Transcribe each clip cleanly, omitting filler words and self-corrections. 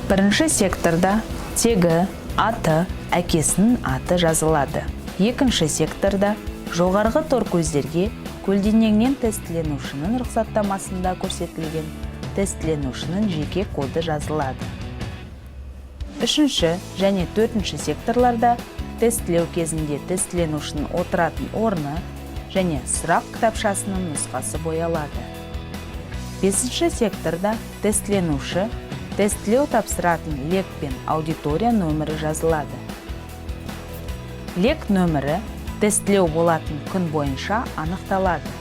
Бірінші секторда тегі, аты, әкесінің аты жазылады. Екінші секторда жоғарғы тор көздерге көлденеңнен тестіленушінің рұқсаттамасында көрсетілген тестіленушінің жеке коды жазылады. Үшінші және төртінші секторларда тестілеу кезінде тестіленушінің отыратын орны және сұрақ кітапшасының нұсқасы боялады. Бесінші секторда тестіленуші тестілеу тапсыратын лек пен аудитория нөмірі жазылады. Лек нөмірі тестілеу болатын күн бойынша анықталады.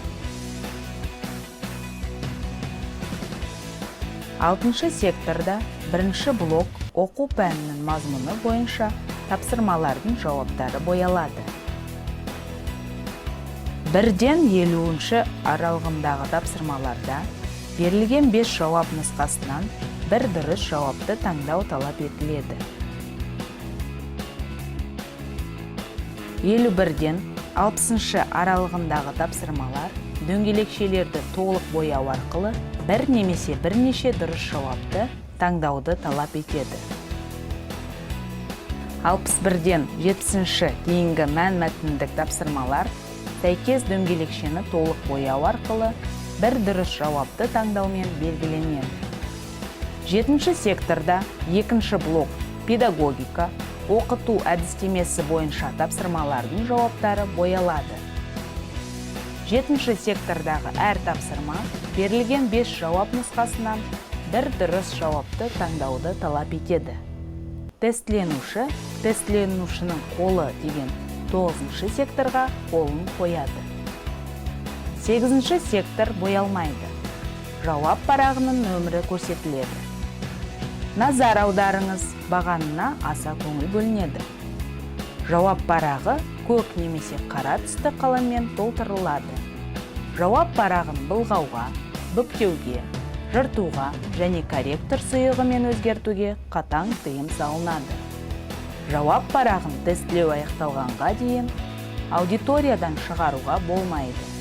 Алтыншы секторда бірінші блок оқу пәнінің мазмұны бойынша тапсырмалардың жауаптары боялады. 1-ден 50-ші аралығындағы тапсырмаларда берілген 5 жауап нұсқасынан бір дұрыс жауапты таңдау талап етіледі. 51-ден 60-шы аралығындағы тапсырмалар дөңгелекшелерді толық бояу арқылы бір немесе бірнеше дұрыс жауапты таңдауды талап етеді. 61-ден 70-ші дейінгі мәнмәтіндік тапсырмалар сәйкес дөңгелекшені толық бояу арқылы бір дұрыс жауапты таңдаумен белгіленеді. 7-ші секторда 2-ші блок педагогика, оқыту әдістемесі бойынша тапсырмалардың жауаптары боялады. 7-ші сектордағы әр тапсырма берілген 5 жауап нұсқасынан бір дұрыс жауапты таңдауды талап етеді. Тестіленуші, тестіленушінің қолы деген 9-шы секторға қолын қояды. 8-ші сектор боялмайды. Жауап парағының нөмірі көрсетіледі. Назар аударыңыз, бағанына аса көңіл бөлінеді. Жауап парағы көк немесе қара түсті қаламмен толтырылады. Жауап парағын былғауға, бүктеуге, жыртуға және корректор сұйығымен өзгертуге қатаң тыйым салынады. Жауап парағын тестілеу аяқталғанға дейін аудиториядан шығаруға болмайды.